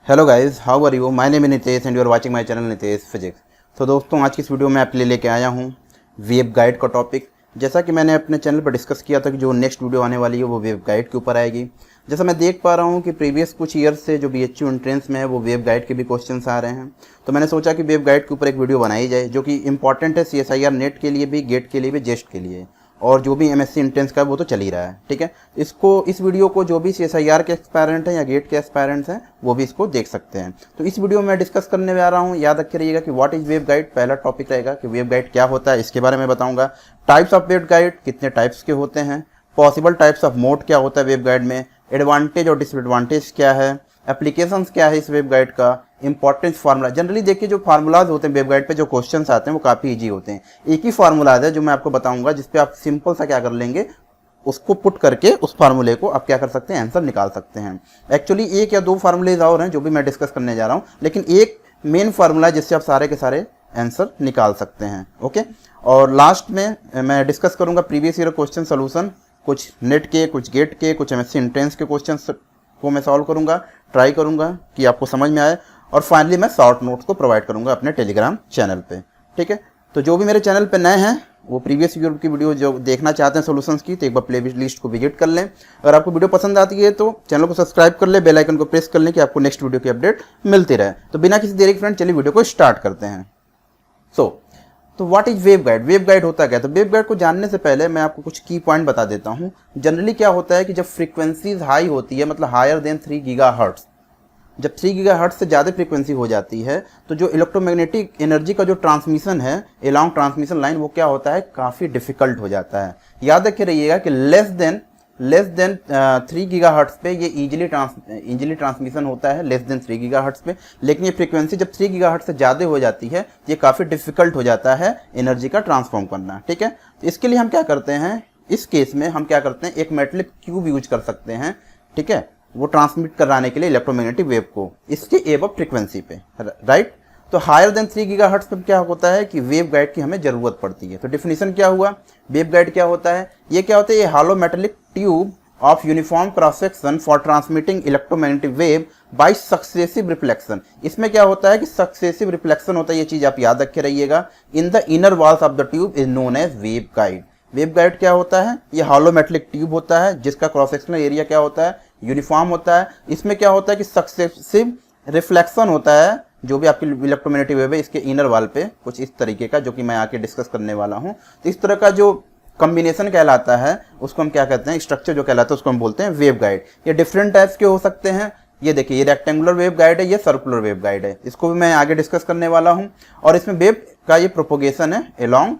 Hello guys, how are you? My name is Nitesh and you are watching my channel Nitesh physics. तो दोस्तों, आज की इस वीडियो में आपके लिए लेके आया हूँ वेव गाइड का टॉपिक। जैसा कि मैंने अपने चैनल पर डिस्कस किया था कि जो नेक्स्ट वीडियो आने वाली है वो वेव गाइड के ऊपर आएगी। जैसा मैं देख पा रहा हूँ कि प्रीवियस कुछ ईयर से जो BHU एंट्रेंस में है वो वेव गाइड के भी क्वेश्चंस आ रहे हैं। तो मैंने सोचा कि वेव गाइड के ऊपर एक वीडियो बनाई जाए जो कि इंपॉर्टेंट है CSIR नेट के लिए भी, गेट के लिए भी, जेस्ट के लिए, और जो भी MSc एंट्रेंस का है वो तो चल ही रहा है। ठीक है, इस वीडियो को जो भी CSIR के एस्पायरेंट हैं या गेट के एस्पायरेंट्स हैं वो भी इसको देख सकते हैं। तो इस वीडियो में मैं डिस्कस करने जा रहा हूँ, याद रखे रहिएगा कि व्हाट इज वेव गाइड। पहला टॉपिक रहेगा कि वेव गाइड क्या होता है, इसके बारे में बताऊंगा। टाइप्स ऑफ वेव गाइड, कितने टाइप्स के होते हैं, पॉसिबल टाइप्स ऑफ मोड क्या होता है वेव गाइड में, एडवांटेज और डिसएडवांटेज क्या है, एप्लीकेशंस क्या है इस वेव गाइड का, इंपॉर्टेंस फार्मूला। जनरली देखिए जो फार्मूलाज होते हैं वेव गाइड पे, जो क्वेश्चंस आते हैं वो काफ़ी इजी होते हैं। एक ही फार्मूलाज है जो मैं आपको बताऊंगा, जिसपे आप सिंपल सा क्या कर लेंगे, उसको पुट करके उस फार्मूले को आप क्या कर सकते हैं, आंसर निकाल सकते हैं। एक्चुअली एक या दो फार्मूलेज और हैं जो भी मैं डिस्कस करने जा रहा हूँ, लेकिन एक मेन फार्मूला है जिससे आप सारे के सारे आंसर निकाल सकते हैं। ओके, और लास्ट में मैं डिस्कस करूंगा प्रीवियस ईयर क्वेश्चन सोल्यूशन, कुछ नेट के, कुछ गेट के, कुछ MSc एंट्रेंस के क्वेश्चन को मैं सॉल्व करूंगा, ट्राई करूंगा कि आपको समझ में आए। और फाइनली मैं शॉर्ट नोट्स को प्रोवाइड करूंगा अपने टेलीग्राम चैनल पे। ठीक है, तो जो भी मेरे चैनल पे नए हैं वो प्रीवियस ईयर की वीडियो जो देखना चाहते हैं सॉल्यूशंस की, तो एक बार प्ले लिस्ट को विजिट कर लें। अगर आपको वीडियो पसंद आती है तो चैनल को सब्सक्राइब कर ले, बेल आइकन को प्रेस कर लें कि आपको नेक्स्ट वीडियो की अपडेट मिलती रहे। तो बिना किसी देरी के फ्रेंड, चलिए वीडियो को स्टार्ट करते हैं। तो what is wave guide? Wave guide होता क्या? तो वेव गाइड को जानने से पहले मैं आपको कुछ की पॉइंट बता देता हूँ। जनरली क्या होता है कि जब फ्रीक्वेंसीज हाई होती है, मतलब हायर देन 3 गीगाहर्ट्ज, जब 3 गीगाहर्ट्ज से ज़्यादा फ्रीक्वेंसी हो जाती है तो जो इलेक्ट्रोमैग्नेटिक एनर्जी का जो ट्रांसमिशन है एलॉन्ग ट्रांसमिशन लाइन, वो क्या होता है, काफ़ी डिफिकल्ट हो जाता है। याद रखे रहिएगा कि लेस देन 3 गीगाहर्ट्ज पे ये इजीली ट्रांसमिशन होता है, लेस देन 3 गीगाहर्ट्ज पे। लेकिन ये फ्रीक्वेंसी जब 3 गीगाहर्ट्ज से ज़्यादा हो जाती है, ये काफ़ी डिफिकल्ट हो जाता है एनर्जी का ट्रांसफॉर्म करना। ठीक है, तो इसके लिए हम क्या करते हैं, इस केस में हम क्या करते हैं, एक मेटलिक क्यूब यूज कर सकते हैं। ठीक है, वो ट्रांसमिट कराने के लिए इलेक्ट्रोमैग्नेटिक वेव को इसके एबव फ्रीक्वेंसी पे, राइट। तो हायर देन 3 गीगाहर्ट्ज पे क्या होता है कि वेव गाइड की हमें जरूरत पड़ती है। तो डेफिनेशन क्या हुआ, वेव गाइड क्या होता है, ये क्या होता है, ये hollow metallic tube of uniform cross section for transmitting electromagnetic wave by successive reflection. इसमें क्या होता है कि सक्सेसिव रिफ्लेक्शन होता है, ये चीज आप याद रखे रहिएगा। In the inner walls of the tube is known as wave guide. Wave guide क्या होता है, ये हॉलो मेटेलिक ट्यूब होता है जिसका क्रॉस सेक्शनल एरिया क्या होता है, यूनिफॉर्म होता है। इसमें क्या होता है कि सक्सेसिव रिफ्लेक्शन होता है, जो भी आपकी इलेक्ट्रोमैग्नेटिक वेव है इसके इनर वॉल पे कुछ इस तरीके का, जो कि मैं आके डिस्कस करने वाला हूँ। तो इस तरह का जो कॉम्बिनेशन कहलाता है उसको हम क्या कहते हैं, स्ट्रक्चर जो कहलाता है उसको हम बोलते हैं वेव गाइड। ये डिफरेंट टाइप्स के हो सकते हैं। ये देखिए, ये रेक्टेंगुलर वेव गाइड है, ये सर्कुलर वेव गाइड है, इसको भी मैं आगे डिस्कस करने वाला हूँ। और इसमें वेव का ये प्रोपोगेशन है एलॉन्ग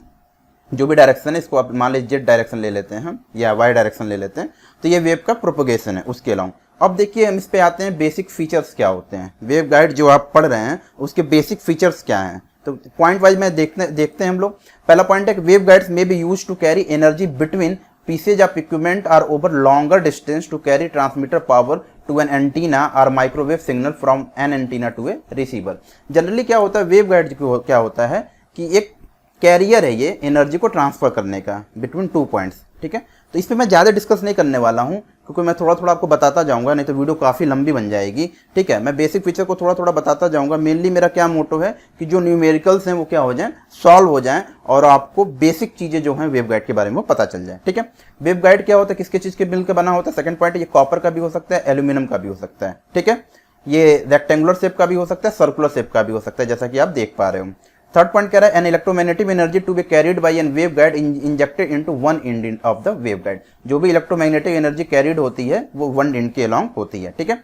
जो भी डायरेक्शन है, इसको आप मान लीजिए जेड डायरेक्शन ले लेते हैं हम, या वाई डायरेक्शन ले लेते हैं, तो ये वेव का प्रोपोगेशन है उसके अलाउंग। अब देखिए हम इस पे आते हैं, बेसिक फीचर्स क्या होते हैं। वेव गाइड जो आप पढ़ रहे हैं उसके बेसिक फीचर्स क्या हैं, तो पॉइंट वाइज में देखते हैं हम लोग। पहला पॉइंट है कि wave guides may be used to carry energy between pieces of equipment और over longer distance to carry transmitter power to an antenna और microwave signal from an antenna to a receiver. Generally क्या होता है, wave guide क्या होता है कि एक कैरियर है ये एनर्जी को ट्रांसफर करने का बिटवीन 2 पॉइंट्स। ठीक है, तो इस पे मैं ज़्यादा डिस्कस नहीं करने वाला हूँ क्योंकि मैं थोड़ा थोड़ा आपको बताता जाऊंगा, नहीं तो वीडियो काफ़ी लंबी बन जाएगी। ठीक है, मैं बेसिक फीचर को थोड़ा थोड़ा बताता जाऊंगा। मेनली मेरा क्या मोटो है कि जो न्यूमेरिकल्स हैं वो क्या हो जाएं, सॉल्व हो जाएं, और आपको बेसिक चीज़ें जो हैं वेव गाइड के बारे में वो पता चल जाए। ठीक है, वेव गाइड क्या होता है, किसके चीज़ के मिल के बना होता है। सेकंड पॉइंट, ये कॉपर का भी हो सकता है, एल्यूमिनियम का भी हो सकता है। ठीक है, ये रेक्टेंगुलर शेप का भी हो सकता है, सर्कुलर शेप का भी हो सकता है, जैसा कि आप देख पा रहे हो। थर्ड पॉइंट कह रहा है an electromagnetic energy to be carried by an wave guide injected into one end of the wave guide. जो भी इलेक्ट्रोमैग्नेटिक एनर्जी कैरिड होती है वो वन एंड के अलोंग होती है। ठीक है,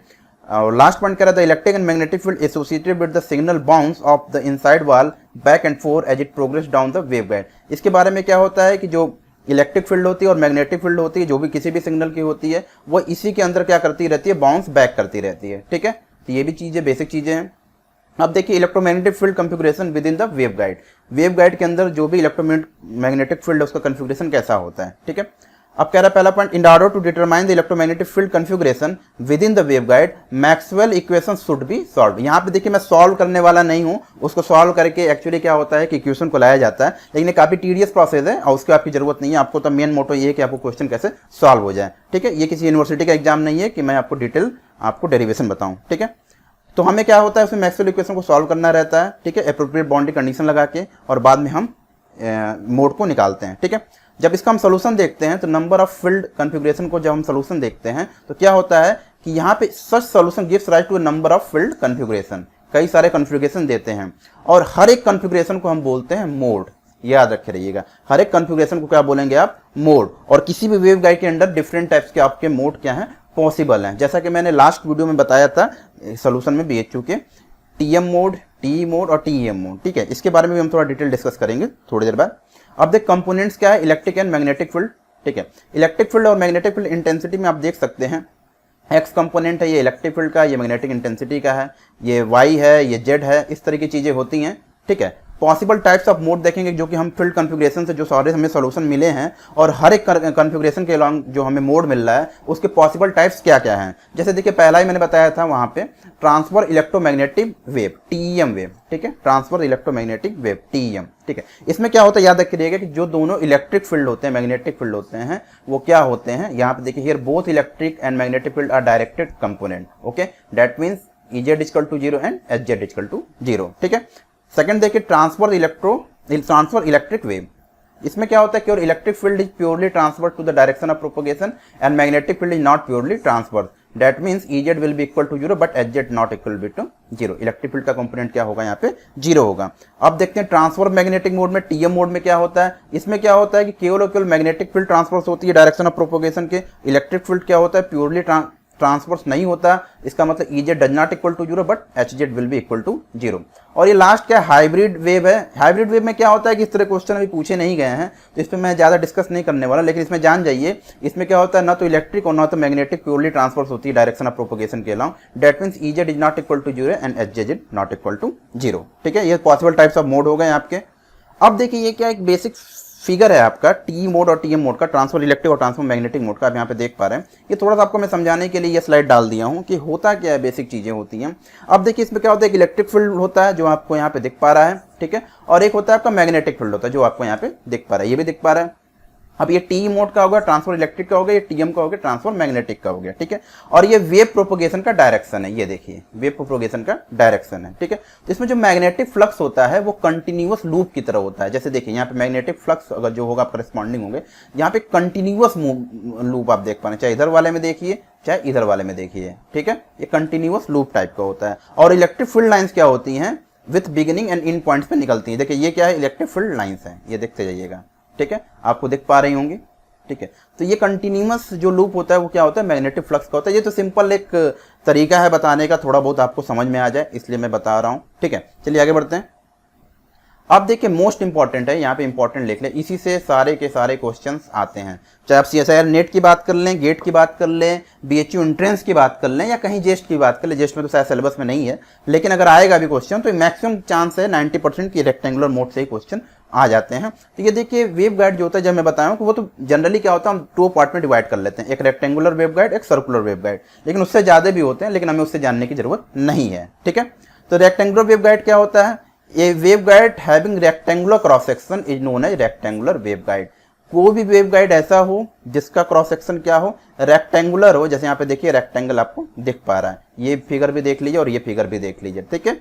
और लास्ट पॉइंट कह रहा है the electric and magnetic field associated with the signal bounce off the inside wall back and forth as it progress down the wave guide. इसके बारे में क्या होता है कि जो इलेक्ट्रिक फील्ड होती है और मैग्नेटिक फील्ड होती है, जो भी किसी भी सिग्नल की होती है, वो इसी के अंदर क्या करती रहती है, बाउंस बैक करती रहती है। ठीक है, तो ये भी चीज़ें बेसिक चीज़ें हैं। अब देखिए electromagnetic field configuration within the wave guide. Wave guide के अंदर जो भी इलेक्ट्रोमैग्नेटिक फील्ड है उसका कॉन्फ़िगरेशन कैसा होता है। ठीक है, अब कह रहा है पहला point, in order to determine the electromagnetic field configuration within the wave guide Maxwell equation should be solve. यहाँ पे देखिए मैं सॉल्व करने वाला नहीं हूँ, उसको सॉल्व करके एक्चुअली क्या होता है कि इक्वेशन को लाया जाता है, लेकिन ये काफी टीडियस प्रोसेस है और उसकी आपकी जरूरत नहीं है। आपको तो मेन मोटो ये है कि आपको क्वेश्चन कैसे सॉल्व हो जाए। ठीक है, ये किसी यूनिवर्सिटी का एग्जाम नहीं है कि मैं आपको डिटेल आपको डेरिवेशन बताऊँ। ठीक है, तो हमें क्या होता है, उसमें मैक्सवेल इक्वेशन को सॉल्व करना रहता है, ठीक है, एप्रोप्रिएट बाउंड्री कंडीशन लगा के, और बाद में हम मोड को निकालते हैं, ठीक है। जब इसका हम सोल्यूशन देखते हैं तो नंबर ऑफ फील्ड कॉन्फ़िगरेशन को जब हम सोल्यूशन देखते हैं तो क्या होता है कि यहाँ पे such solution gives rise to number of field configuration, कई सारे कॉन्फ़िगरेशन देते हैं, और हर एक कॉन्फ़िगरेशन को हम बोलते हैं मोड। याद रखे रहिएगा, हर एक कॉन्फ़िगरेशन को क्या बोलेंगे आप, मोड। और किसी भी वेवगाइड के अंदर डिफरेंट टाइप्स के आपके मोड क्या हैं, पॉसिबल हैं। जैसा कि मैंने लास्ट वीडियो में बताया था सोल्यूशन में BHQ के TM मोड, TE मोड और TEM मोड, ठीक है। इसके बारे में भी हम थोड़ा डिटेल डिस्कस करेंगे थोड़ी देर बाद। अब देख कंपोनेंट्स क्या है, इलेक्ट्रिक एंड मैग्नेटिक फील्ड, ठीक है। इलेक्ट्रिक फील्ड और मैग्नेटिक फील्ड इंटेंसिटी में आप देख सकते हैं, एक्स कंपोनेंट है ये इलेक्ट्रिक फील्ड का, ये मैग्नेटिक इंटेंसिटी का है, ये वाई है, ये जेड है, इस तरह की चीजें होती हैं, ठीक है। पॉसिबल टाइप्स ऑफ मोड देखेंगे, जो कि हम फील्ड कॉन्फ़िगरेशन से जो सारे हमें सॉल्यूशन मिले हैं, और हर एक कॉन्फ़िगरेशन के अलॉन्ग जो हमें मोड मिल रहा है उसके पॉसिबल टाइप्स क्या क्या हैं। जैसे देखिए पहला ही मैंने बताया था वहां पे transfer electromagnetic wave, TEM wave, ठीक है, ट्रांसफर इलेक्ट्रोमैग्नेटिक वेव, TEM, ठीक है। इसमें क्या होता है, याद रखिएगा कि जो दोनों इलेक्ट्रिक फील्ड होते हैं, मैग्नेटिक फील्ड होते हैं, वो क्या होते हैं, यहाँ पे देखिए here both electric and magnetic field are directed component, okay, that means EZ = 0 and HZ = 0, ठीक है। सेकंड देखिए ट्रांसफर इलेक्ट्रिक वेव, इसमें क्या होता है, केवल electric field is purely transfer to the direction of propagation and magnetic field is not purely transfer, that means EZ will be equal to 0 but HZ not equal to 0। Electric field का component क्या होगा, यहाँ पे 0 होगा। अब देखते हैं transfer magnetic mode में, TM मोड में क्या होता है, इसमें क्या होता है कि केवल और केवल मैग्नेटिक फील्ड ट्रांसफर होती है डायरेक्शन ऑफ प्रोपगेशन के, इलेक्ट्रिक फील्ड क्या होता है, प्योरली ट्रांसफर्स नहीं होता। इसका मतलब EZ does not equal to 0 but HZ will be equal to 0। और ये लास्ट क्या हाइब्रिड वेव है। हाइब्रिड वेव में क्या होता है कि इस तरह क्वेश्चन अभी पूछे नहीं गए हैं, तो इस पर मैं ज़्यादा डिस्कस नहीं करने वाला, लेकिन इसमें जान जाइए इसमें क्या होता है, ना तो इलेक्ट्रिक और ना तो मैग्नेटिक प्योरली ट्रांसफर्स होती है डायरेक्शन ऑफ प्रोपगेशन के अलावा, that means EZ is not equal to 0 and HZ not equal to 0, ठीक है। ये पॉसिबल टाइप्स ऑफ मोड हो गए आपके। अब देखिए ये क्या एक बेसिक फिगर है आपका TE मोड और TM मोड का, ट्रांसफर इलेक्ट्रिक और ट्रांसफर मैग्नेटिक मोड का, आप यहाँ पे देख पा रहे हैं। ये थोड़ा सा आपको मैं समझाने के लिए ये स्लाइड डाल दिया हूँ कि होता क्या है, बेसिक चीजें होती हैं। अब देखिए इसमें क्या होता है, एक इलेक्ट्रिक फील्ड होता है जो आपको यहाँ पे दिख पा रहा है, ठीक है, और एक होता है आपका मैग्नेटिक फील्ड होता है जो आपको यहाँ पे दिख पा रहा है, ये भी दिख पा रहा है। अब ये TE मोड का होगा ट्रांसफर इलेक्ट्रिक का होगा, ये TM का होगा ट्रांसफर मैग्नेटिक का हो गया, ठीक है। और ये वेव प्रोपगेशन का डायरेक्शन है, ये देखिए वेव प्रोपगेशन का डायरेक्शन है, ठीक है। तो इसमें जो मैग्नेटिक फ्लक्स होता है वो कंटिन्यूअस लूप की तरह होता है। जैसे देखिए यहाँ पे मैग्नेटिक फ्लक्स अगर जो होगा करस्पॉन्डिंग होंगे, यहाँ पे कंटिन्यूअस लूप आप देख पा रहे हैं, चाहे इधर वाले में देखिए चाहे इधर वाले में देखिए, ठीक है, ये कंटिन्यूअस लूप टाइप का होता है। और इलेक्ट्रिक फील्ड लाइन्स क्या होती हैं, with beginning and in points पे निकलती है। देखिए ये क्या है, इलेक्ट्रिक फील्ड लाइन्स है, ये देखते जाइएगा, ठीक है, आपको दिख पा रही होंगी, ठीक है। तो ये कंटिन्यूअस जो लूप होता है वो क्या होता है, मैग्नेटिक फ्लक्स का होता है। ये तो सिंपल एक तरीका है बताने का, थोड़ा बहुत आपको समझ में आ जाए इसलिए मैं बता रहा हूँ, ठीक है। चलिए आगे बढ़ते हैं। अब देखिए मोस्ट इंपॉर्टेंट है, यहाँ पे इंपॉर्टेंट लिख लें, इसी से सारे के सारे क्वेश्चंस आते हैं, चाहे आप CSIR नेट की बात कर लें, गेट की बात कर लें, BHU एंट्रेंस की बात कर लें, या कहीं जेस्ट की बात कर लें। जेस्ट में तो शायद सिलेबस में नहीं है, लेकिन अगर आएगा भी क्वेश्चन तो मैक्सिमम चांस है 90% की रेक्टेंगुलर मोड से ही क्वेश्चन आ जाते हैं। तो ये देखिए वेव गाइड जो होता है, जब मैं बताया कि वो तो जनरली क्या होता है, हम 2 पार्ट में डिवाइड कर लेते हैं, एक रेक्टेंगुलर वेव गाइड, एक सर्कुलर वेव गाइड, लेकिन उससे ज़्यादा भी होते हैं, लेकिन हमें उससे जानने की जरूरत नहीं है, ठीक है। तो रेक्टेंगुलर वेव गाइड क्या होता है, a wave guide having rectangular cross section is known as rectangular wave guide. कोई भी वेव गाइड ऐसा हो जिसका क्रॉस सेक्शन क्या हो, रेक्टेंगुलर हो। जैसे यहाँ पे देखिए रेक्टेंगल आपको दिख पा रहा है, ये फिगर भी देख लीजिए और ये फिगर भी देख लीजिए, ठीक है।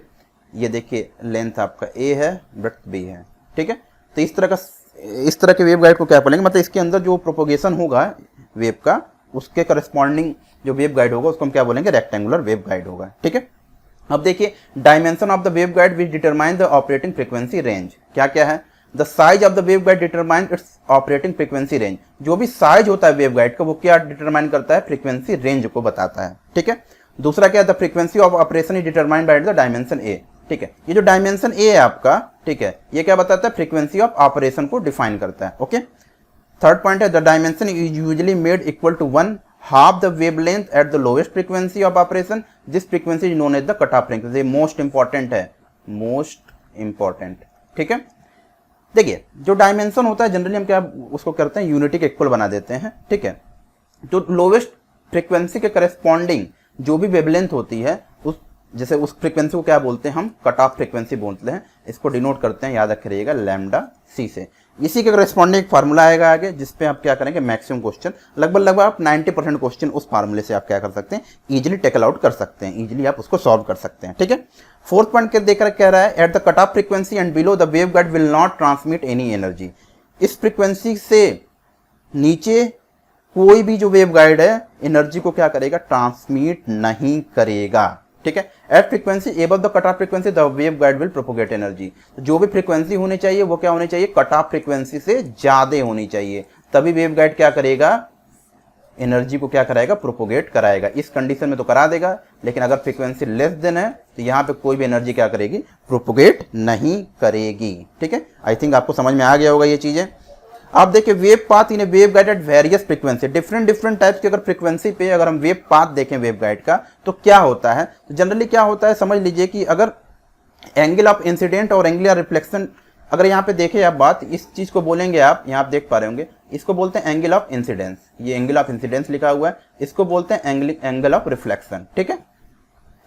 ये देखिए लेंथ आपका A है, ब्रेड्थ B है, ठीक है। तो इस तरह के वेव गाइड को क्या बोलेंगे, मतलब इसके अंदर जो प्रोपोगेशन होगा वेव का, उसके करस्पॉन्डिंग जो वेव गाइड होगा उसको हम क्या बोलेंगे, रेक्टेंगुलर वेव गाइड होगा, ठीक है। अब देखिए dimension of the wave guide which determine the operating frequency range. क्या क्या है, the size of the wave guide determine its operating frequency range. जो भी साइज होता है वेव गाइड का वो क्या डिटरमाइन करता है, फ्रीक्वेंसी रेंज को बताता है, ठीक है। दूसरा क्या है, the frequency of operation is determined by the dimension A, ठीक है। ये जो डायमेंशन A है आपका, ठीक है, ये क्या बताता है, फ्रीक्वेंसी ऑफ ऑपरेशन को डिफाइन करता है, ओके। थर्ड पॉइंट है, the dimension is usually made equal to 1/2 the wavelength at the lowest frequency of operation. This frequency is known as the cutoff frequency. Most important है, most important, ठीक है। देखिए जो dimension होता है generally हम क्या उसको करते हैं, यूनिटी के इक्वल बना देते हैं, ठीक है। जो लोवेस्ट फ्रीक्वेंसी के करस्पॉन्डिंग जो भी वेवलेंथ होती है जैसे उस फ्रीक्वेंसी को क्या बोलते हैं, हम कट ऑफ फ्रीक्वेंसी बोलते हैं, इसको डिनोट करते हैं, याद रखिएगा लैम्डा सी से। इसी के करेस्पॉन्डिंग फार्मूला आएगा आगे, जिसपे आप क्या करेंगे, मैक्सिमम क्वेश्चन लगभग आप 90% क्वेश्चन उस फार्मूले से आप क्या कर सकते हैं, इजीली टेकल आउट कर सकते हैं, इजीली आप उसको सॉल्व कर सकते हैं। ठीक है, फोर्थ पॉइंट के देखकर कह रहा है at the cut off frequency and below the waveguide will not transmit any energy. इस फ्रीक्वेंसी से नीचे कोई भी जो वेवगाइड है एनर्जी को क्या करेगा, ट्रांसमिट नहीं करेगा। ठीक है, at frequency above the cut off frequency the waveguide will propagate energy. तो जो भी फ्रीक्वेंसी होनी चाहिए वो क्या होनी चाहिए, कट ऑफ फ्रीक्वेंसी से ज्यादा होनी चाहिए, तभी वेवगाइड क्या करेगा, एनर्जी को क्या कराएगा, प्रोपोगेट कराएगा। इस कंडीशन में तो करा देगा, लेकिन अगर फ्रीक्वेंसी लेस देन है तो यहाँ पे कोई भी एनर्जी क्या करेगी, प्रोपोगेट नहीं करेगी। ठीक है, आई थिंक आपको समझ में आ गया होगा ये चीजें। आप देखिए wave path in A wave guide at various frequency, different types की अगर फ्रीक्वेंसी पे अगर हम वेव पाथ देखें वेव गाइड का तो क्या होता है, तो जनरली क्या होता है, समझ लीजिए कि अगर एंगल ऑफ इंसिडेंट और एंगल ऑफ रिफ्लेक्शन, अगर यहाँ पे देखें आप बात, इस चीज को बोलेंगे आप, यहाँ आप देख पा रहे होंगे, इसको बोलते हैं एंगल ऑफ इंसिडेंस, ये एंगल ऑफ इंसिडेंस लिखा हुआ है, इसको बोलते हैं एंगल ऑफ रिफ्लेक्शन। ठीक है,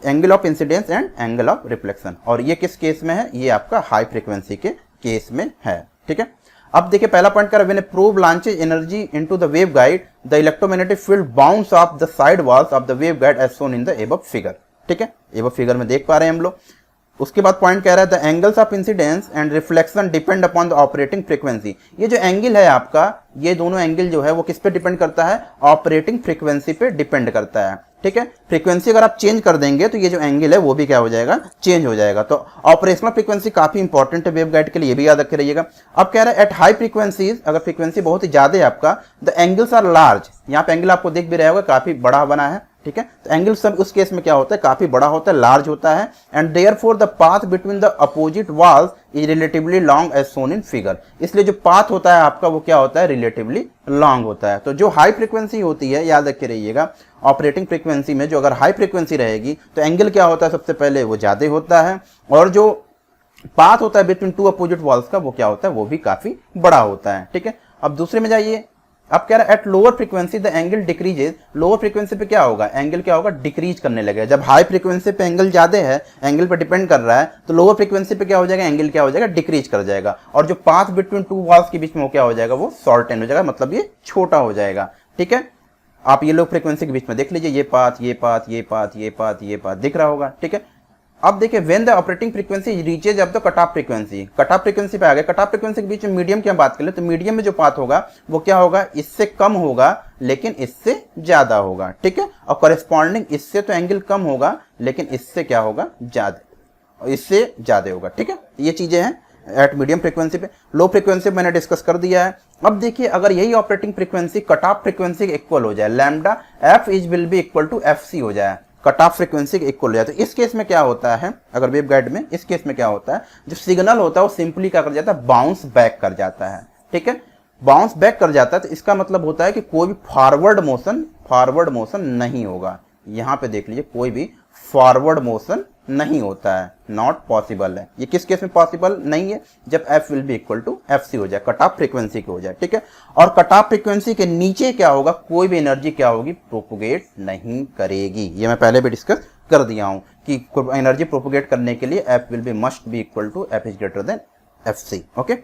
angle of incidence and angle of reflection, और ये किस केस में है, ये आपका हाई फ्रीक्वेंसी के केस में है। ठीक है, अब देखिए पहला पॉइंट कर, when a probe launches energy into the waveguide the electromagnetic field bounce off the side walls of the waveguide as shown in the above figure. ठीक है, एबव फिगर में देख पा रहे हैं हम लोग। उसके बाद पॉइंट कह रहा है the angles of incidence and reflection depend upon the operating frequency. ये जो एंगल है आपका, ये दोनों एंगल जो है वो किस पे डिपेंड करता है, ऑपरेटिंग फ्रीक्वेंसी पे डिपेंड करता है। ठीक है, फ्रीक्वेंसी अगर आप चेंज कर देंगे तो ये जो एंगल है वो भी क्या हो जाएगा, चेंज हो जाएगा। तो ऑपरेशनल फ्रीक्वेंसी काफी इंपॉर्टेंट है वेवगाइड के लिए, ये भी याद रखे रहिएगा। अब कह रहा है एट हाई फ्रीक्वेंसीज, अगर फ्रीक्वेंसी बहुत ही ज्यादा है आपका, द एंगल्स आर लार्ज, यहाँ पे एंगल आपको दिख भी रहा होगा, काफी बड़ा बना है। ठीक है, तो एंगल सब उस केस में क्या होता है, काफी बड़ा होता है, लार्ज होता है, and therefore the path between the opposite walls is relatively long as shown in figure. इसलिए जो पाथ होता है आपका वो क्या होता है, रिलेटिवली लॉन्ग होता है। तो जो हाई फ्रीक्वेंसी होती है, याद रखे रहिएगा, ऑपरेटिंग फ्रीक्वेंसी में जो अगर हाई फ्रीक्वेंसी रहेगी तो एंगल क्या होता है, सबसे पहले वो ज्यादा होता है, और जो पाथ होता है बिटवीन टू अपोजिट वॉल्स का वो क्या होता है, वो भी काफी बड़ा होता है। ठीक है, अब दूसरे में जाइए। अब कह रहा है at lower frequency the angle decreases, lower frequency पे क्या होगा, एंगल क्या होगा, डिक्रीज करने लगेगा। जब हाई फ्रीक्वेंसी पे एंगल ज्यादा है, एंगल पे डिपेंड कर रहा है, तो लोअर फ्रीक्वेंसी पे क्या हो जाएगा, एंगल क्या हो जाएगा, डिक्रीज कर जाएगा, और जो पाथ बिटवीन टू वॉल्स के बीच में वो क्या हो जाएगा, वो शॉर्टन हो जाएगा, मतलब ये छोटा हो जाएगा। ठीक है, आप ये लो फ्रीक्वेंसी के बीच में देख लीजिए, ये पाथ ये पाथ ये पाथ ये पाथ ये पाथ दिख रहा होगा। ठीक है, अब देखिए when the operating frequency reaches अब the cut off frequency, cut off frequency पे आ गए, कट ऑफ फ्रीक्वेंसी के बीच में मीडियम की हम बात करें तो मीडियम में जो पाथ होगा वो क्या होगा, इससे कम होगा लेकिन इससे ज्यादा होगा। ठीक है, और कॉरेस्पॉन्डिंग इससे तो एंगल कम होगा लेकिन इससे क्या होगा, ज्यादा, इससे ज्यादा होगा। ठीक है, ये चीजें हैं एट मीडियम फ्रीक्वेंसी पे। लो फ्रीक्वेंसी मैंने डिस्कस कर दिया है। अब देखिए अगर यही operating frequency cut off frequency के इक्वल हो जाए, lambda F is will be equal to F C हो जाए, कट ऑफ फ्रीक्वेंसी के इक्वल हो जाए, तो इस केस में क्या होता है, अगर वेवगाइड में इस केस में क्या होता है, जो सिग्नल होता है वो सिंपली क्या कर जाता है, बाउंस बैक कर जाता है। ठीक है, बाउंस बैक कर जाता है तो इसका मतलब होता है कि कोई भी फॉरवर्ड मोशन नहीं होगा। यहां पे देख लीजिए कोई भी फॉरवर्ड मोशन नहीं होता है, नॉट पॉसिबल है। ये किस केस में पॉसिबल नहीं है, जब F will be equal to F C हो जाए, कट ऑफ फ्रीक्वेंसी के हो जाए। ठीक है, और कट ऑफ फ्रीक्वेंसी के नीचे क्या होगा, कोई भी एनर्जी क्या होगी, प्रोपोगेट नहीं करेगी। ये मैं पहले भी डिस्कस कर दिया हूं कि एनर्जी प्रोपोगेट करने के लिए F will be must be equal to F is greater than F C. Okay,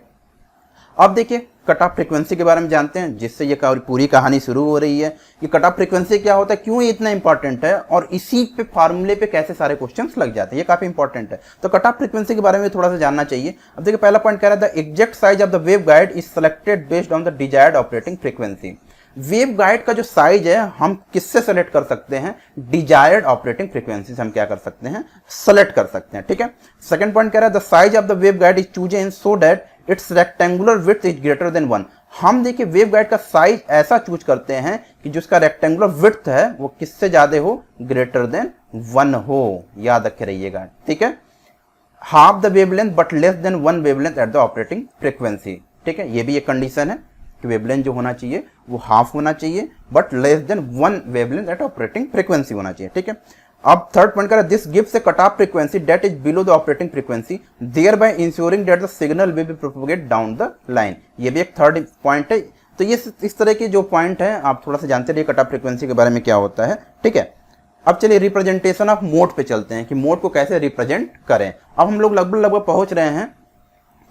अब देखिए कट ऑफ फ्रीक्वेंसी के बारे में जानते हैं, जिससे ये पूरी कहानी शुरू हो रही है कि कट ऑफ फ्रीक्वेंसी क्या होता है, क्यों ये इतना इंपॉर्टेंट है, और इसी पे फार्मूले पे कैसे सारे क्वेश्चंस लग जाते हैं, ये काफी इंपॉर्टेंट है। तो कट ऑफ फ्रीक्वेंसी के बारे में थोड़ा सा जानना चाहिए। अब देखिए पहला पॉइंट कह रहा है the exact size of the wave guide is selected based on the desired operating frequency. Wave guide का जो साइज है हम किससे सेलेक्ट कर सकते हैं, डिजायर्ड ऑपरेटिंग फ्रीक्वेंसी से हम क्या कर सकते हैं, सेलेक्ट कर सकते हैं। ठीक है, सेकंड पॉइंट कह रहा है the size of the wave guide is chosen so that it's rectangular width is greater then 1। हम देखिए वेव गाइड का साइज ऐसा चूज करते हैं कि जिसका रेक्टेंगुलर विड्थ है वो किससे ज्यादा हो, ग्रेटर देन 1 हो, याद रखे रहिएगा। ठीक है, half the wavelength but less than 1 wavelength at the operating frequency. ठीक है, ये भी एक कंडीशन है कि वेवलेंथ जो होना चाहिए वो हाफ होना चाहिए but less than 1 wavelength at operating frequency होना चाहिए। ठीक है, अब थर्ड पॉइंट करा this gives a cut off frequency that is below the operating frequency thereby ensuring that the signal will be propagate down the line. ये भी एक third point है। तो ये इस तरह के जो पॉइंट है आप थोड़ा सा जानते रहिए कट ऑफ फ्रीक्वेंसी के बारे में क्या होता है। ठीक है, अब चलिए रिप्रेजेंटेशन ऑफ मोड पे चलते हैं कि मोड को कैसे रिप्रेजेंट करें। अब हम लोग लगभग पहुंच रहे हैं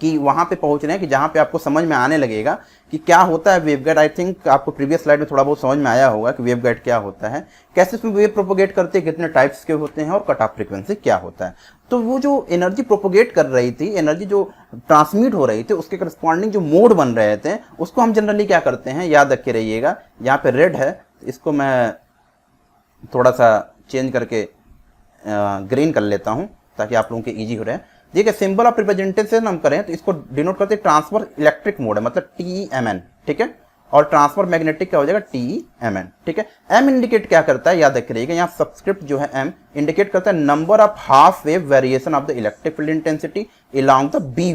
कि वहां पे पहुंच रहे हैं कि जहां पे आपको समझ में आने लगेगा कि क्या होता है वेवगाइड। आई थिंक आपको प्रीवियस स्लाइड में थोड़ा बहुत समझ में आया होगा कि वेवगाइड क्या होता है, कैसे इसमें वेव प्रोपोगेट करते हैं, कितने टाइप्स के होते हैं और कट ऑफ फ्रीक्वेंसी क्या होता है। तो वो जो एनर्जी प्रोपोगेट कर रही थी, एनर्जी जो ट्रांसमिट हो रही थी, उसके करस्पॉन्डिंग जो मोड बन रहे थे उसको हम जनरली क्या करते हैं, याद रखे रहिएगा। यहाँ पे रेड है, इसको मैं थोड़ा सा चेंज करके ग्रीन कर लेता हूँ ताकि आप लोगों के ईजी हो रहे। देखिए सिंबल ऑफ रिप्रेजेंटेशन हम करें तो इसको डिनोट करते हैं ट्रांसफर इलेक्ट्रिक मोड है, मतलब TEMN, ठीक है। और ट्रांसफर मैग्नेटिक क्या हो जाएगा, TEMN, ठीक है। M इंडिकेट क्या करता है, याद रखिएगा, यहाँ सब्सक्रिप्ट जो है M इंडिकेट करता है number of half wave variation of the electric field intensity along the B।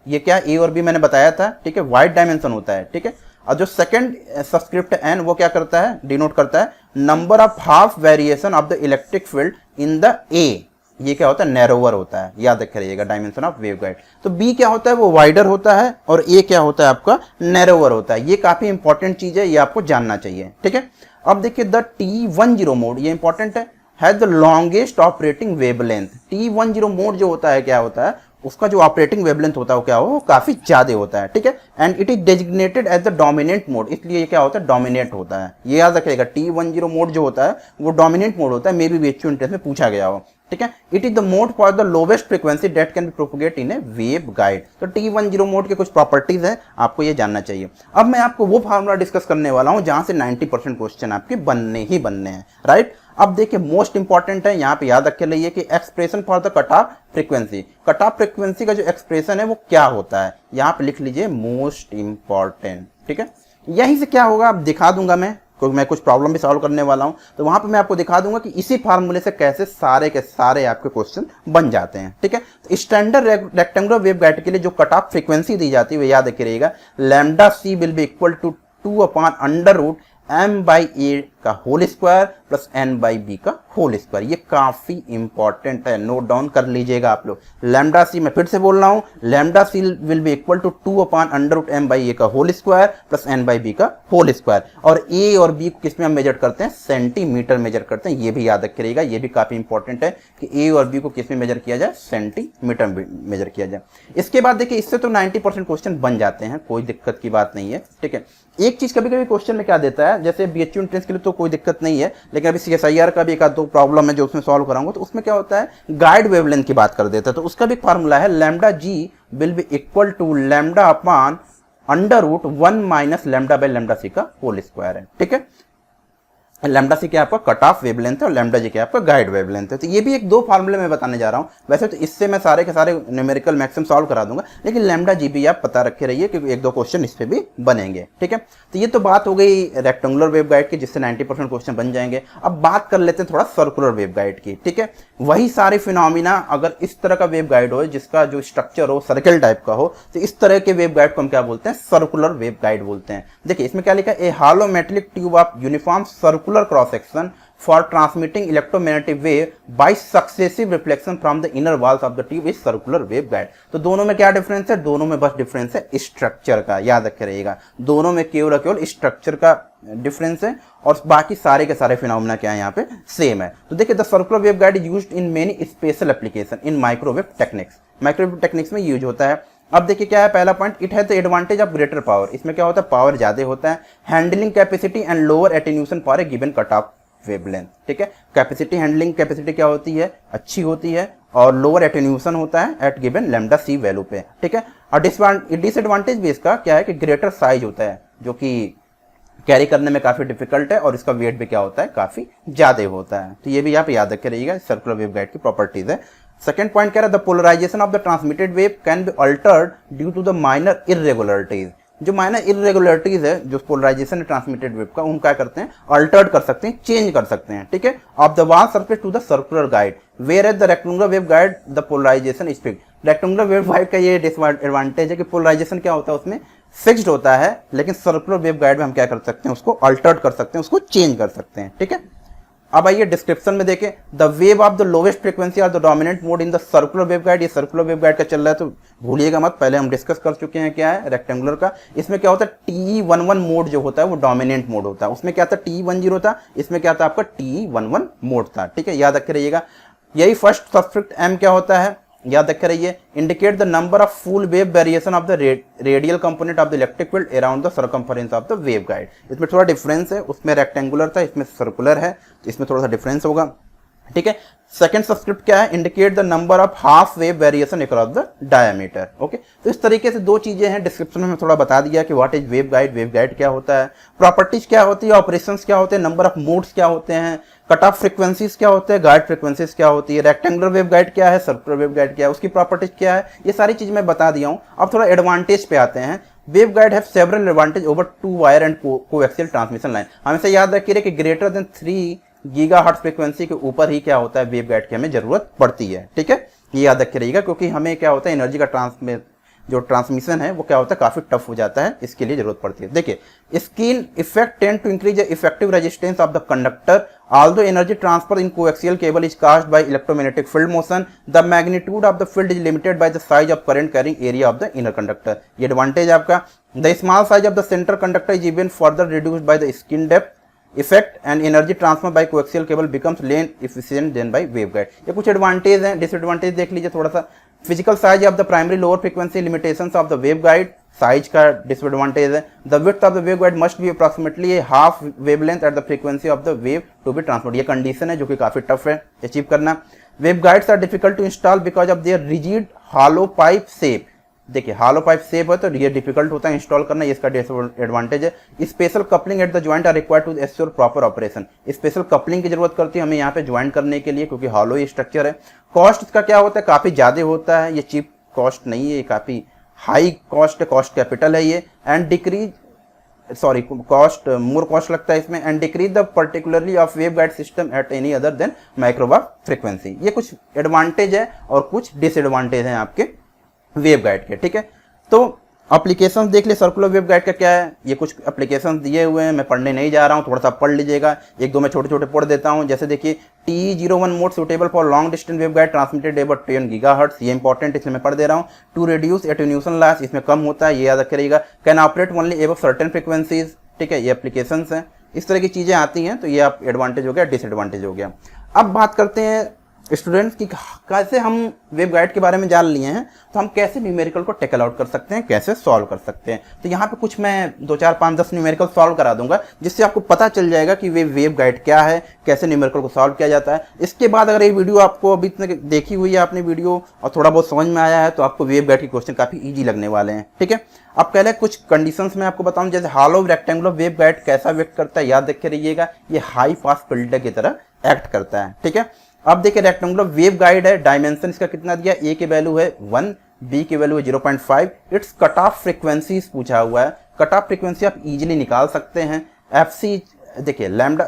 ये क्या A और B मैंने बताया था, ठीक है, वाइड डायमेंशन होता है, ठीक है। और जो सेकंड सब्सक्रिप्ट N वो क्या करता है, डिनोट करता है number of half variation of the electric field in the A। ये क्या होता है, नैरोवर होता है, याद रखिएगा, डायमेंशन ऑफ वेवगाइड। तो B क्या होता है, वो वाइडर होता है, और A क्या होता है आपका, नैरोवर होता है। ये काफी इंपॉर्टेंट चीज है, ये आपको जानना चाहिए, ठीक है। अब देखिए द T10 मोड, ये इंपॉर्टेंट है the longest operating wavelength. T10 mode जो होता है क्या होता है, उसका जो ऑपरेटिंग वेवलेंथ होता है वो क्या हो, वो काफी ज्यादा होता है, ठीक है। And it is designated as the dominant mode, इसलिए ये क्या होता है, डोमिनेट होता है। ये याद रखिएगा, T10 मोड जो होता है वो डोमिनेंट मोड होता है, मे बी बीएचयू इंटरेस्ट में पूछा गया हो, ठीक है। It is the mode for the lowest frequency that can be propagate in A waveguide. तो T10 मोड के कुछ प्रॉपर्टीज है, आपको ये जानना चाहिए। अब मैं आपको वो फार्मूला डिस्कस करने वाला हूं जहां से 90% क्वेश्चन आपके बनने ही बनने हैं, राइट। अब देखिए मोस्ट इंपॉर्टेंट है, यहाँ पे याद रखे रहिए कि expression for the cut off frequency. Cut off frequency का जो एक्सप्रेशन है वो क्या होता है, यहाँ पे लिख लीजिए मोस्ट इंपॉर्टेंट, ठीक है। यहीं से क्या होगा आप दिखा दूंगा मैं, क्योंकि मैं कुछ प्रॉब्लम भी सॉल्व करने वाला हूं, तो वहां पे मैं आपको दिखा दूंगा कि इसी फार्मूले से कैसे सारे के सारे आपके क्वेश्चन बन जाते हैं, ठीक है। तो स्टैंडर्ड रेक्टेंगुलर वेवगाइड के लिए जो कट ऑफ फ्रीक्वेंसी दी जाती है वो याद रखिएगा, λc will be equal to 2/√m/a का होल स्क्वायर प्लस n/b का होल स्क्वायर। ये काफी इंपॉर्टेंट है, नोट डाउन कर लीजिएगा आप लोग। λc मैं फिर से बोल रहा हूं, λc will be equal to 2/√m/a का होल स्क्वायर प्लस n/b का होल स्क्वायर। और a और b को किस में हम मेजर करते हैं, सेंटीमीटर मेजर करते हैं, ये भी याद रखिएगा। ये भी काफी इंपॉर्टेंट है कि a और b को किस में मेजर किया जाए, सेंटीमीटर मेजर किया जाए। इसके बाद देखिए इससे तो 90% क्वेश्चन बन जाते हैं, कोई दिक्कत की बात नहीं है, ठीक है। एक चीज कभी कभी क्वेश्चन में क्या देता है, जैसे बीएचयू एंट्रेंस के लिए तो कोई दिक्कत नहीं है, लेकिन अभी CSIR का भी एक आध दो प्रॉब्लम है जो उसमें सॉल्व कराऊंगा, तो उसमें क्या होता है गाइड वेवलेंथ की बात कर देता है। तो उसका भी फार्मूला है λg will be equal to λ/√1 - λ/λc का होल स्क्वायर है, ठीक है। λc क्या आपका कट ऑफ वेवलेंथ है और λg क्या आपका गाइड वेवलेंथ है। तो ये भी एक दो फार्मूले में बताने जा रहा हूं। वैसे तो इससे मैं सारे के सारे न्यूमेरिकल मैक्सिमम सॉल्व करा दूंगा, लेकिन λg भी आप पता रखे रहिए क्योंकि एक दो क्वेश्चन इस पे भी बनेंगे, ठीक है। तो ये तो बात हो गई रेक्टेंगुलर वेवगाइड की, जिससे 90% क्वेश्चन बन जाएंगे। अब बात कर लेते हैं थोड़ा सर्कुलर वेवगाइड की, ठीक है। वही सारे फिनोमिना अगर इस तरह का वेवगाइड हो जिसका जो स्ट्रक्चर हो सर्कल टाइप का हो, तो इस तरह के वेवगाइड को हम क्या बोलते हैं, सर्कुलर वेवगाइड बोलते हैं। देखिए इसमें क्या लिखा है, a hollow metallic tube of uniform circular cross section for transmitting electromagnetic wave by successive reflection from the inner walls of the tube is circular waveguide। तो दोनों में क्या डिफरेंस है, दोनों में बस डिफरेंस है स्ट्रक्चर का, याद रखे रहिएगा। दोनों में केवल स्ट्रक्चर का डिफरेंस है और बाकी सारे के सारे फिनोमेना क्या है यहाँ पे सेम है। तो देखिए the circular waveguide is used in many special application in microwave techniques. Microwave techniques में यूज होता है। अब देखिए क्या है पहला point, it has the advantage of greater power. इसमें क्या होता है, पावर ज्यादा होता है। Handling capacity and lower attenuation for a given cut off wavelength, ठीक है। कैपेसिटी, हैंडलिंग कैपेसिटी क्या होती है, अच्छी होती है, और लोअर एटेन्यूएशन होता है एट गिवन λc वैल्यू पे, ठीक है। और डिसएडवांटेज भी इसका क्या है कि ग्रेटर साइज होता है, जो कि कैरी करने में काफी डिफिकल्ट है, और इसका वेट भी क्या होता है, काफी ज्यादा होता है। तो ये भी आप याद रखे रहिएगा, सर्कुलर वेवगाइड की प्रॉपर्टीज है। सेकंड पॉइंट कह रहा है the polarization of the transmitted wave can be altered due to the minor irregularities. जो माइनर इररेगुलरिटीज है जो पोलराइजेशन है ट्रांसमिटेड वेव का, उन क्या करते हैं, अल्टर्ड कर सकते हैं, चेंज कर सकते हैं, ठीक है। Of the wall surface to the circular guide whereas the rectangular wave guide the polarization is fixed. Rectangular wave guide का ये डिसएडवांटेज है कि पोलराइजेशन क्या होता है उसमें फिक्स्ड होता है, लेकिन सर्कुलर वेव गाइड में हम क्या कर सकते हैं, उसको अल्टर्ड कर सकते हैं, उसको चेंज कर सकते हैं, ठीक है। अब आइए डिस्क्रिप्शन में देखें, the wave of the lowest frequency are the dominant mode in the circular waveguide. ये सर्कुलर वेवगाइड का चल रहा है तो भूलिएगा मत, पहले हम डिस्कस कर चुके हैं क्या है रेक्टेंगुलर का। इसमें क्या होता है, TE11 मोड जो होता है वो डोमिनेंट मोड होता है। उसमें क्या था, TE10 था, इसमें क्या था आपका TE11 मोड था। ठीक है, याद रखे रहिएगा। यही फर्स्ट सब्सक्रिप्ट M क्या होता है, याद रखे रहिए, indicate the number of full wave variation of the radial component of the electric field around the circumference of the waveguide. इसमें थोड़ा डिफरेंस है, उसमें रेक्टेंगुलर था, इसमें सर्कुलर है, तो इसमें थोड़ा सा डिफरेंस होगा। ठीक है, सेकंड सब्सक्रिप्ट क्या है, indicate the number of half wave variation across the diameter. Okay, तो इस तरीके से दो चीजें हैं, डिस्क्रिप्शन में थोड़ा बता दिया कि व्हाट इज वेवगाइड क्या होता है, प्रॉपर्टीज क्या होती है, ऑपरेशंस क्या होते हैं, नंबर ऑफ मोड्स क्या होते हैं, कट ऑफ फ्रीक्वेंसीज क्या होते हैं, गाइड फ्रीक्वेंसीज क्या होती है, रेक्टेंगुलर वेवगाइड क्या है, सर्कुलर वेवगाइड क्या है, उसकी प्रॉपर्टीज क्या है, ये सारी चीज मैं बता दिया हूं। अब थोड़ा एडवांटेज पे आते हैं। Waveguide have several advantage over two wire and coaxial transmission line. हमेशा याद रखिए कि ग्रेटर देन 3 गीगाहर्ट्ज फ्रीक्वेंसी के ऊपर ही क्या होता है, वेवगाइड की हमें जरूरत पड़ती है। ठीक है, ये याद रखे रहिएगा, क्योंकि हमें क्या होता है, एनर्जी का जो ट्रांसमिशन है वो क्या होता है, काफी टफ हो जाता है, इसके लिए जरूरत पड़ती है। देखिए, skin effect tend to increase the effective resistance of the conductor although energy transfer in coaxial cable is caused by electromagnetic field motion, the magnitude of the field is limited by the size of current carrying area of the inner conductor। ये advantage आपका। the small size of the center conductor is even further reduced by the skin depth effect and energy transfer by coaxial cable becomes less efficient than by waveguide। ये कुछ advantage हैं। Disadvantage देख लीजिए थोड़ा सा। Physical size of the primary lower frequency limitations of the waveguide, size का disadvantage है। The width of the waveguide must be approximately a half wavelength at the frequency of the wave to be transmit. ये condition है जो कि काफी tough है achieve करना। Waveguides are difficult to install because of their rigid hollow pipe shape. देखिए, hollow pipe shape है तो ये डिफिकल्ट होता है इंस्टॉल करना, ये इसका डिसएडवांटेज है। Special coupling at the joint are required to assure proper operation. Special coupling की जरूरत करती है हमें यहाँ पे ज्वाइन करने के लिए, क्योंकि हॉलो ये स्ट्रक्चर है। कॉस्ट इसका क्या होता है, काफी ज्यादा होता है, ये चीप कॉस्ट नहीं है, ये काफी हाई कॉस्ट है, कॉस्ट कैपिटल है ये। And decrease sorry cost more cost लगता है इसमें। And decrease the particularly of waveguide system at any other than microwave frequency. ये कुछ एडवांटेज है और कुछ डिसएडवांटेज है आपके वेवगाइड के। ठीक है, तो एप्लीकेशंस देख ले सर्कुलर वेवगाइड का क्या है। ये कुछ एप्लीकेशंस दिए हुए हैं, मैं पढ़ने नहीं जा रहा हूँ, थोड़ा सा पढ़ लीजिएगा, एक दो मैं छोटे छोटे पढ़ देता हूँ। जैसे देखिए, TE01 mode suitable for long distance waveguide transmitted above 10 gigahertz. ये इंपॉर्टेंट इसलिए मैं पढ़ दे रहा हूँ। टू रिड्यूस एटेन्यूएशन लॉस, इसमें कम होता है, ये याद रखिएगा। Can operate only above certain frequencies. ठीक है, ये एप्लीकेशंस हैं, इस तरह की चीजें आती हैं, तो ये आप एडवांटेज हो गया, डिसएडवांटेज हो गया। अब बात करते हैं स्टूडेंट्स की, कैसे हम वेवगाइड के बारे में जान लिए हैं तो हम कैसे न्यूमेरिकल को टेकल आउट कर सकते हैं, कैसे सॉल्व कर सकते हैं। तो यहाँ पे कुछ मैं 2 4 5 10 न्यूमेरिकल सॉल्व करा दूंगा, जिससे आपको पता चल जाएगा कि वेवगाइड क्या है, कैसे न्यूमेरिकल को सॉल्व किया जाता है। इसके बाद अगर ये वीडियो आपको अभी तक देखी हुई है आपने वीडियो और थोड़ा बहुत समझ में आया है तो आपको वेवगाइड के क्वेश्चन काफी ईजी लगने वाले हैं। ठीक है, अब पहले कुछ कंडीशंस में आपको बताऊं, जैसे हॉलो रेक्टेंगुलर वेवगाइड कैसा व्यक्त करता है, याद रखे रहिएगा, ये हाई पास फिल्टर की तरह एक्ट करता है। ठीक है, अब देखिए रेक्टेंगुलर वेवगाइड है, डायमेंशन इसका कितना दिया, ए की वैल्यू है 1, बी की वैल्यू है 0.5। इट्स कट ऑफ फ्रीक्वेंसीज पूछा हुआ है। कट ऑफ फ्रीक्वेंसी आप इजीली निकाल सकते हैं। एफसी देखिए लैम्डा,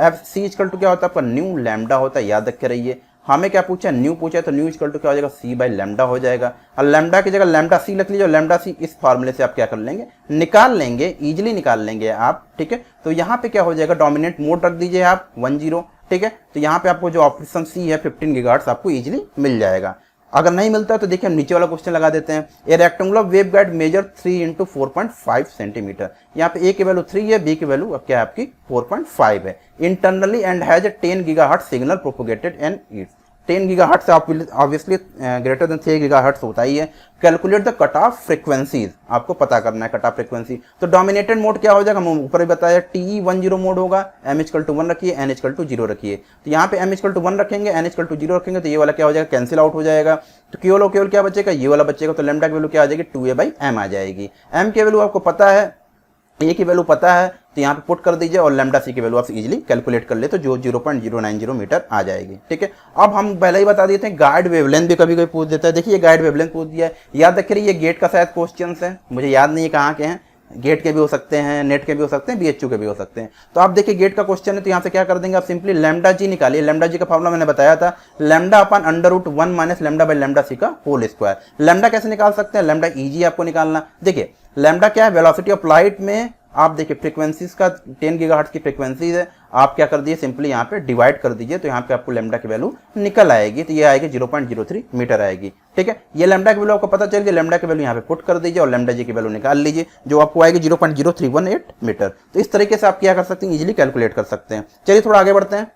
एफसी इक्वल टू क्या होता है आपका, न्यू लैम्डा होता है, याद रखे रहिए। हमें क्या पूछा, न्यू पूछा है, तो न्यू इक्वल टू क्या हो जाएगा, सी बाई लैम्डा हो जाएगा। और लैम्डा की जगह लैम्डा सी लिख लीजिए, और लैम्डा सी इस फॉर्मूले से आप क्या कर लेंगे, निकाल लेंगे, इजीली निकाल लेंगे आप। ठीक है, तो यहाँ पे क्या हो जाएगा, डोमिनेंट मोड रख दीजिए आप 10। ठीक है, तो यहाँ पे आपको जो ऑप्शन सी है 15 गीगाहर्ट्ज आपको इजीली मिल जाएगा। अगर नहीं मिलता तो देखिए हम नीचे वाला क्वेश्चन लगा देते हैं। A rectangular waveguide measure 3 × 4.5 centimetre. यहाँ पे ए की वैल्यू 3 है, बी की वैल्यू क्या है आपकी 4.5 है। Internally and has 10 gigahertz signal propagated and it's 10 gigahertz obviously greater than 3 gigahertz होता ही है। Calculate the cut of frequencies, आपको पता करना है कट ऑफ फ्रीक्वेंसी। तो डोमिनेटेड मोड क्या हो जाएगा, हम ऊपर ही बताया, TE10 मोड होगा। m = 1 रखिए, n = 0 रखिए। तो यहाँ पे m = 1 रखेंगे, n = 0 रखेंगे, तो ये वाला क्या हो जाएगा, कैंसिल आउट हो जाएगा। तो केवल क्या बचेगा, ये वाला बचेगा। तो लैम्डा की वैल्यू क्या आ जाएगी, 2a/m आ जाएगी। m की वैल्यू आपको पता है, ए की वैल्यू पता है, तो यहाँ पे पुट कर दीजिए, और लैम्डा सी की वैल्यू आप इजीली कैलकुलेट कर ले तो जो 0.090 मीटर आ जाएगी। ठीक है, अब हम पहले ही बता देते हैं, गाइड वेवलेंथ भी कभी कभी पूछ देता है। देखिए गाइड वेवलेंथ पूछ दिया है, याद रखिए ये गेट का शायद क्वेश्चन है, मुझे याद नहीं है कहाँ के हैं। गेट के भी हो सकते हैं, नेट के भी हो सकते हैं, BHU के भी हो सकते हैं। तो आप देखिए गेट का क्वेश्चन है, तो यहाँ से क्या कर देंगे आप, सिंपली लैम्डा जी निकालिए। लैम्डा जी का फॉर्मूला मैंने बताया था, लैम्डा अपन √1 - λ/λc का होल स्क्वायर। लैम्डा कैसे निकाल सकते हैं, लैम्डा इजी आपको निकालना। देखिए लैम्डा क्या है, वेलोसिटी ऑफ लाइट में आप देखिए फ्रीक्वेंसीज का 10 गीगाहर्ट्ज की फ्रीक्वेंसीज है, आप क्या कर दिए सिंपली यहाँ पे डिवाइड कर दीजिए, तो यहाँ पे आपको लैम्डा की वैल्यू निकल आएगी, तो ये आएगी 0.03 मीटर आएगी। ठीक है, ये लैम्डा की वैल्यू आपको पता चल गई, लैम्डा की वैल्यू यहाँ पे पुट कर दीजिए और लैम्डा जी की वैल्यू निकाल लीजिए, जो आपको आएगी 0.0318 मीटर। तो इस तरीके से आप क्या कर सकते हैं, इजीली कैलकुलेट कर सकते हैं। चलिए थोड़ा आगे बढ़ते हैं।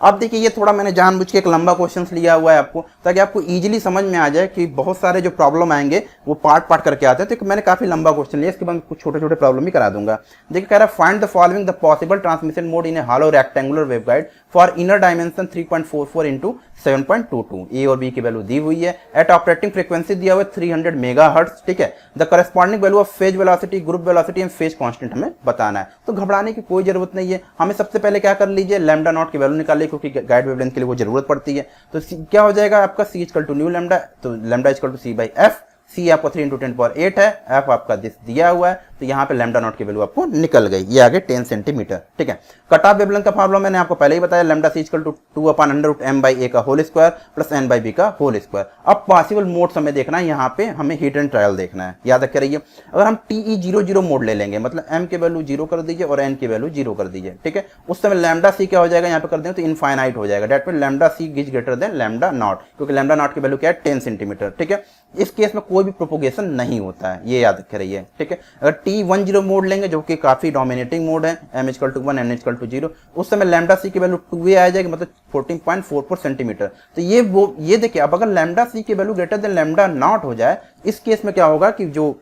अब देखिए ये थोड़ा मैंने जानबूझ के एक लंबा क्वेश्चन लिया हुआ है आपको, ताकि आपको इजीली समझ में आ जाए कि बहुत सारे जो प्रॉब्लम आएंगे वो पार्ट पार्ट करके आते हैं। तो मैंने काफी लंबा क्वेश्चन लिया, इसके बाद कुछ छोटे छोटे प्रॉब्लम भी करा दूंगा। देखिए कह रहा है find the following the possible transmission mode in A hollow rectangular waveguide for inner dimension 3.44 into 7.22। ए और बी की वैल्यू दी हुई है, एट ऑपरेटिंग फ्रीक्वेंसी दिया हुआ है 300 मेगाहर्ट्ज। ठीक है, the corresponding value of phase velocity, group velocity and phase constant हमें बताना है। तो घबराने की कोई जरूरत नहीं है, हमें सबसे पहले क्या कर लीजिए, लैम्डा नॉट की वैल्यू निकालिए, क्योंकि गाइड वेवलेंथ के लिए वो जरूरत पड़ती है। तो क्या हो जाएगा आपका c equal to nu lambda, तो lambda equal to c by F. C आपको 3 × 10⁸ है, एफ आपका दिया हुआ है, तो यहाँ पे लैम्डा नॉट की वैल्यू आपको निकल गई, ये आगे 10 सेंटीमीटर। ठीक है, कट ऑफ वेवलेंथ का फार्मूला मैंने आपको पहले ही बताया, lambda C equal to 2/√m/a का होल स्क्वायर प्लस n/b का होल स्क्वायर। अब पॉसिबल मोड्स हमें देखना है, यहाँ पे हमें हीट एंड ट्रायल देखना है, याद रख रहिए। अगर हम TE00 मोड ले लेंगे, मतलब m की वैल्यू 0 कर दीजिए और n की वैल्यू 0 कर दीजिए। ठीक है, उस समय लैम्डा सी क्या हो जाएगा, यहाँ पे कर देंगे तो इनफाइनाइट हो जाएगा, that mean lambda C is greater than lambda naught, क्योंकि लैम्डा नॉट की वैल्यू क्या है 10 सेंटीमीटर। ठीक है, इस केस में कोई भी प्रोपोगेशन नहीं होता है, ये याद रख रहिए। ठीक है, अगर T10 मोड लेंगे जो कि काफी डोमिनेटिंग मोड है, m equal to 1 n equal to 0, उस समय लैम्डा सी की वैल्यू 2a आ जाएगी, मतलब 14.44 सेंटीमीटर। तो ये देखिए, अब अगर लैम्डा सी की value greater than lambda not हो जाए, इस केस में क्या होगा कि जो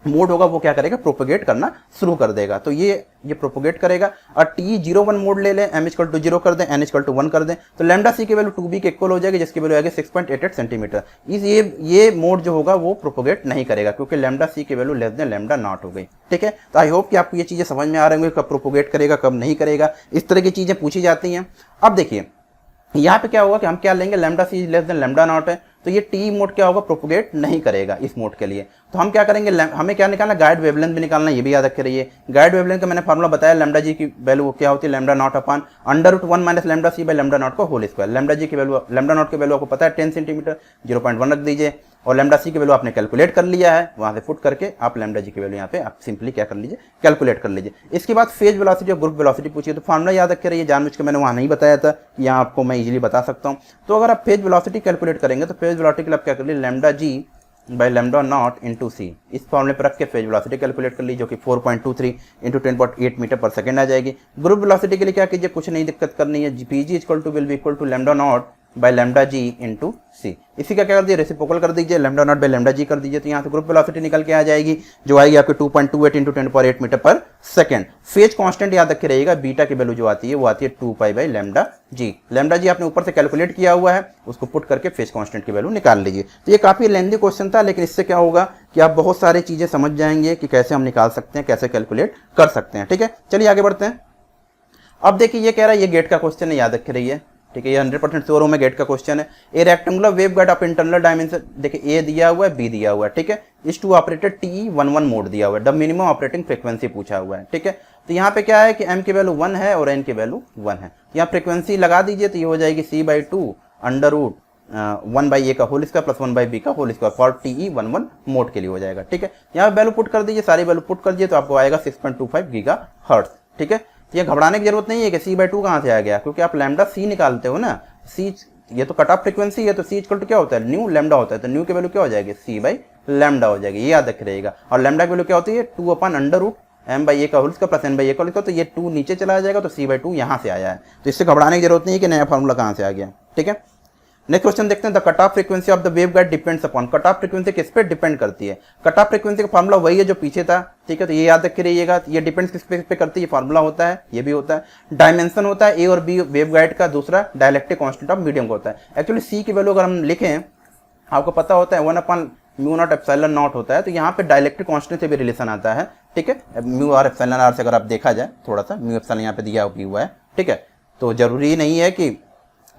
मोड होगा वो क्या करेगा, प्रोपोगेट करना शुरू कर देगा। तो ये प्रोपोगेट करेगा। और T01 मोड ले लें, m इक्वल टू 0 कर दें, n इक्वल टू 1 कर दें, तो लैम्डा सी की वैल्यू 2b के इक्वल हो जाएगी, जिसकी वैल्यू आएगी 6.88 सेंटीमीटर। ये मोड जो होगा वो प्रोपोगेट नहीं करेगा, क्योंकि लैम्डा सी की value less than lambda not हो गई। ठीक है, तो आई होप कि आपको ये चीजें समझ में आ रही होंगी, कब प्रोपोगेट करेगा कब नहीं करेगा, इस तरह की चीजें पूछी जाती हैं। अब देखिए यहाँ पे क्या होगा कि हम क्या लेंगे, lambda C less than lambda naught है, तो ये टी मोड क्या होगा, प्रोपोगेट नहीं करेगा इस मोड के लिए। तो हम क्या करेंगे, हमें क्या निकालना, गाइड वेवलेंथ भी निकालना, ये भी याद रखे रहिए। गाइड वेवलेंथ का मैंने फार्मूला बताया, लैम्डा जी की वैल्यू क्या होती है, lambda naught upon √1 minus lambda C by lambda naught का होल स्क्वायर। लैम्डा जी की वैल्यू, लैम्डा नॉट की वैल्यू आपको पता है 10 सेंटीमीटर, 0.1 रख दीजिए, और लैम्डा सी की वैल्यू आपने कैलकुलेट कर लिया है, वहां से पुट करके आप लैम्डा जी की वैल्यू यहाँ पे आप सिंपली क्या कर लीजिए, कैलकुलेट कर लीजिए। इसके बाद फेज वेलोसिटी और ग्रुप वेलोसिटी पूछिए, तो फार्मूला याद रखे रहिए, जानबूझ के मैंने वहां नहीं बताया था, यहाँ आपको मैं इजीली बता सकता हूँ। तो अगर आप फेज वेलोसिटी कैलकुलेट करेंगे, तो फेज वेलोसिटी के लिए आप क्या कर लीजिए, lambda G by lambda naught into C, इस फॉर्मूले पर रख के फेज वेलोसिटी कैलकुलेट कर लीजिए, जो कि 4.23 इंटू 10.8 मीटर पर सेकंड आ जाएगी। ग्रुप वेलोसिटी के लिए क्या कीजिए, कुछ नहीं दिक्कत करनी है, PG equal to will be equal to lambda naught by lambda G into C. इसी का क्या कर दिए, रेसिप्रोकल कर दीजिए, lambda naught by lambda G कर दीजिए, तो यहाँ से ग्रुप वेलोसिटी निकल के आ जाएगी, जो आएगी आपके 2.28 इंटू 10.8 मीटर पर सेकंड। फेज कांस्टेंट याद रखे रहिएगा, बीटा की वैल्यू जो आती है वो आती है 2 pi by lambda G. Lambda G आपने ऊपर से कैलकुलेट किया हुआ है, उसको पुट करके फेज कांस्टेंट की वैल्यू निकाल लीजिए। तो ये काफी लेंथी क्वेश्चन था, लेकिन इससे क्या होगा कि आप बहुत सारी चीजें समझ जाएंगे कि कैसे हम निकाल सकते हैं, कैसे कैलकुलेट कर सकते हैं। ठीक है, चलिए आगे बढ़ते हैं। अब देखिए ये कह रहा है, ये गेट का क्वेश्चन है, याद रखे रहिए। ठीक है, ये 100% श्योर हूं मैं, गेट का क्वेश्चन है। ए rectangular waveguide of internal dimension, देखिए ए दिया हुआ है, बी दिया हुआ है। ठीक है, इस टू ऑपरेटेड TE11 मोड दिया हुआ है, द मिनिमम ऑपरेटिंग फ्रीक्वेंसी पूछा हुआ है। ठीक है, तो यहाँ पे क्या है कि m की वैल्यू 1 है और n की वैल्यू 1 है। यहाँ फ्रीक्वेंसी लगा दीजिए, तो ये हो जाएगी c/2 √1/a का होल स्क्वायर प्लस 1/b का whole square for TE11 mode के लिए हो जाएगा। ठीक है, यहाँ वैल्यू पुट कर दीजिए, सारी वैल्यू पुट कर दीजिए, तो आपको आएगा 6.25 गीगाहर्ट्ज। ठीक है, ये घबराने की जरूरत नहीं है कि c/2 कहाँ से आ गया, क्योंकि आप लैम्डा सी निकालते हो ना, सी ये तो कट ऑफ फ्रीक्वेंसी है, तो सी इक्वल टू क्या होता है, न्यू लैम्डा होता है, तो न्यू की वैल्यू क्या हो जाएगी, c बाई लैम्डा हो जाएगी, ये याद रख रहेगा। और लैम्डा की वैल्यू क्या होती है, 2/√m/a का होल स्क्वायर प्लस n/a का होल स्क्वायर, तो ये 2 नीचे चला जाएगा, तो c/2 यहाँ से आया है, तो इससे घबराने की जरूरत नहीं है कि नया फार्मूला कहाँ से आ गया। ठीक है, नेक्स्ट क्वेश्चन देखते हैं, the cut off frequency of the waveguide depends upon, cut off frequency किस पे डिपेंड करती है, कट ऑफ फ्रीक्वेंसी का फार्मूला वही है जो पीछे था। ठीक है, तो ये याद रख के रहिएगा, ये डिपेंड्स किस पे करती है, फार्मूला होता है, ये भी होता है। डायमेंशन होता है ए और बी वेवगाइड का, दूसरा डायलेक्ट्रिक कांस्टेंट ऑफ मीडियम का होता है। एक्चुअली सी की वैल्यू अगर हम लिखें, आपको पता होता है 1/μ0 एप्सिलॉन नॉट होता है, तो यहाँ पे डायलेक्ट्रिक कांस्टेंट से भी रिलेशन आता है। ठीक है, म्यू आर एप्सिलॉन आर से अगर आप देखा जाए, थोड़ा सा म्यू एप्सिलॉन यहाँ पे दिया हुआ है। ठीक है, तो जरूरी नहीं है कि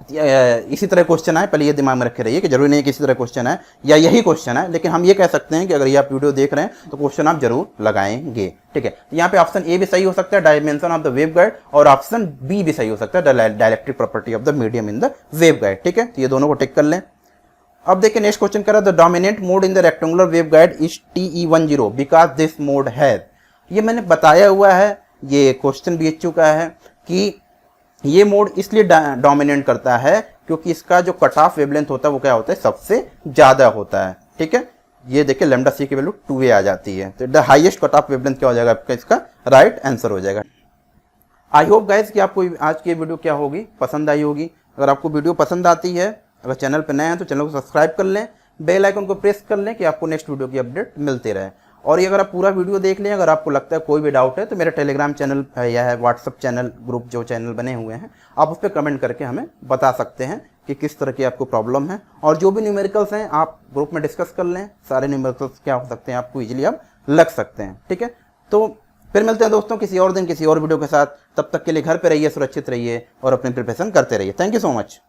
इसी तरह क्वेश्चन आए, पहले ये दिमाग में रखे रहिए कि जरूरी नहीं है कि इसी तरह क्वेश्चन है या यही क्वेश्चन है, लेकिन हम ये कह सकते हैं कि अगर ये आप वीडियो देख रहे हैं तो क्वेश्चन आप जरूर लगाएंगे। ठीक है, यहाँ पे ऑप्शन ए भी सही हो सकता है, डायमेंशन ऑफ द वेवगाइड, और ऑप्शन बी भी सही हो सकता है, dielectric property of the medium in the waveguide. ठीक है, तो ये दोनों को टिक कर लें। अब देखिए नेक्स्ट क्वेश्चन कर रहा है, the dominant mode in the rectangular waveguide is TE10 because this mode has, ये मैंने बताया हुआ है, ये क्वेश्चन भी आ चुका है कि ये मोड इसलिए डोमिनेट करता है क्योंकि इसका जो कट ऑफ वेवलेंथ होता है वो क्या होता है, सबसे ज़्यादा होता है। ठीक है, ये देखिए लैम्डा सी की वैल्यू 2a आ जाती है, तो the highest cut off wavelength क्या हो जाएगा आपका, इसका राइट आंसर हो जाएगा। आई होप गाइज कि आपको आज की वीडियो क्या होगी, पसंद आई होगी। अगर आपको वीडियो पसंद आती है, अगर चैनल पर नए हैं तो चैनल को सब्सक्राइब कर लें, बेल आइकन को प्रेस कर लें कि आपको नेक्स्ट वीडियो की अपडेट मिलते रहे। और ये अगर आप पूरा वीडियो देख लें, अगर आपको लगता है कोई भी डाउट है तो मेरा टेलीग्राम चैनल या है व्हाट्सअप चैनल ग्रुप जो चैनल बने हुए हैं, आप उस पर कमेंट करके हमें बता सकते हैं कि किस तरह की आपको प्रॉब्लम है। और जो भी न्यूमेरिकल्स हैं आप ग्रुप में डिस्कस कर लें, सारे न्यूमेरिकल्स क्या हो सकते हैं आपको ईजिली आप लग सकते हैं। ठीक है, तो फिर मिलते हैं दोस्तों किसी और दिन किसी और वीडियो के साथ। तब तक के लिए घर पे रहिए, सुरक्षित रहिए और अपनी प्रिपरेशन करते रहिए। Thank you so much.